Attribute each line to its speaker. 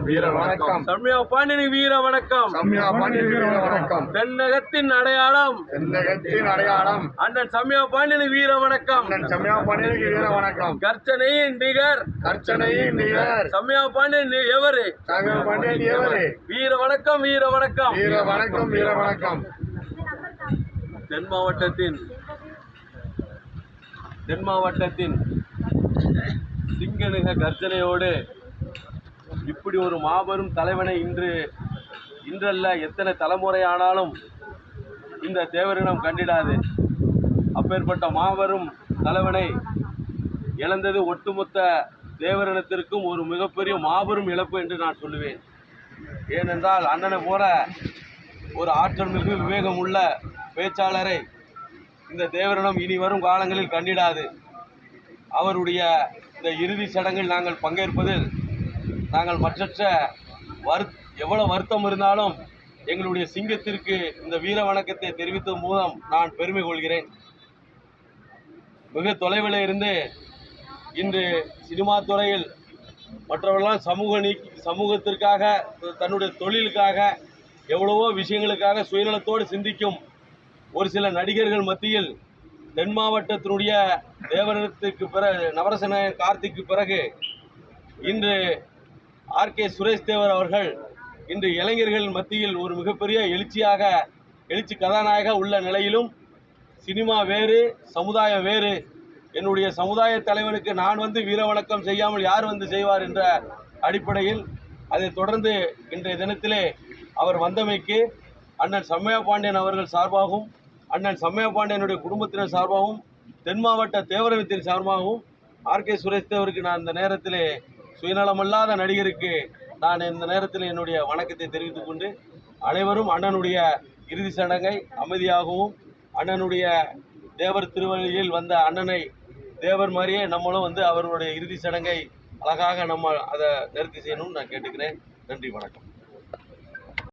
Speaker 1: வீர வணக்கம்.
Speaker 2: சம்யா பாண்டியனுக்கு வீர வணக்கம்.
Speaker 1: சம்யா பாண்டியனுக்கு வீர வணக்கம்.
Speaker 2: தென்னகத்தின் அடையாளம்.
Speaker 1: தென்னகத்தின் அடையாளம்.
Speaker 2: அண்ணன் சம்யா பாண்டியனுக்கு வீர வணக்கம்.
Speaker 1: அண்ணன் சம்யா பாண்டியனுக்கு வீர வணக்கம்.
Speaker 2: கர்ச்சனையின் நிகர்.
Speaker 1: கர்ச்சனையின் நிகர்.
Speaker 2: சம்யா பாண்டியன் எவரு?
Speaker 1: சம்யா பாண்டியன் எவரு?
Speaker 2: வீர வணக்கம். வீர வணக்கம்.
Speaker 1: வீர வணக்கம். வீர வணக்கம்.
Speaker 2: தென் மாவட்டத்தின் சிங்கனுக கர்ஜனையோடு இப்படி ஒரு மாபெரும் தலைவனை இன்றல்ல எத்தனை தலைமுறை ஆனாலும் இந்த தேவரினம் கண்டிடாது. அப்பேற்பட்ட மாபெரும் தலைவனை இழந்தது ஒட்டுமொத்த தேவரினத்திற்கும் ஒரு மிகப்பெரிய மாபெரும் இழப்பு என்று நான் சொல்லுவேன். ஏனென்றால் அண்ணனை போல ஒரு ஆற்றல் மிகு விவேகம் உள்ள பேச்சாளரை இந்த தேவரினம் இனி வரும் காலங்களில் கண்டிடாது. அவருடைய இந்த இறுதி சடங்கில் நாங்கள் பங்கேற்பதில் நாங்கள் மற்றற்ற எவ்வளவு வருத்தம் இருந்தாலும் எங்களுடைய சிங்கத்திற்கு இந்த வீர வணக்கத்தை தெரிவித்த மூலம் நான் பெருமை கொள்கிறேன். மிக தொலைவில் இருந்து இன்று சினிமா துறையில் மற்றவர்களாம் சமூகத்திற்காக தன்னுடைய தொழிலுக்காக எவ்வளவோ விஷயங்களுக்காக சுயநலத்தோடு சிந்திக்கும் ஒரு சில நடிகர்கள் மத்தியில் தென் மாவட்டத்தினுடைய தேவரினத்துக்கு பிறகு நவரசநாயகன் கார்த்திக்கு பிறகு இன்று ஆர்கே சுரேஷ் தேவர் அவர்கள் இன்று இளைஞர்கள் மத்தியில் ஒரு மிகப்பெரிய எழுச்சி கதாநாயக உள்ள நிலையிலும் சினிமா வேறு சமுதாயம் வேறு, என்னுடைய சமுதாய தலைவனுக்கு நான் வந்து வீர வணக்கம் செய்யாமல் யார் வந்து செய்வார் என்ற அடிப்படையில் அதை தொடர்ந்து இன்றைய தினத்திலே அவர் வந்தமைக்கு அண்ணன் சம்யா பாண்டியன் அவர்கள் சார்பாகவும் அண்ணன் சம்யா பாண்டியனுடைய குடும்பத்தினர் சார்பாகவும் தென் மாவட்ட தேவரினத்தின் சார்பாகவும் ஆர்கே சுரேஷ் தேவருக்கு நான் இந்த நேரத்திலே சுயநலமல்லாத நடிகருக்கு நான் இந்த நேரத்தில் என்னுடைய வணக்கத்தை தெரிவித்துக் கொண்டு அனைவரும் அண்ணனுடைய இறுதி சடங்கை அமைதியாகவும் அண்ணனுடைய தேவர் திருவழியில் வந்த அண்ணனை தேவர் மாதிரியே நம்மளும் வந்து அவருடைய இறுதி சடங்கை அழகாக நம்ம அதை நிறுத்தி செய்யணும்னு நான் கேட்டுக்கிறேன். நன்றி, வணக்கம்.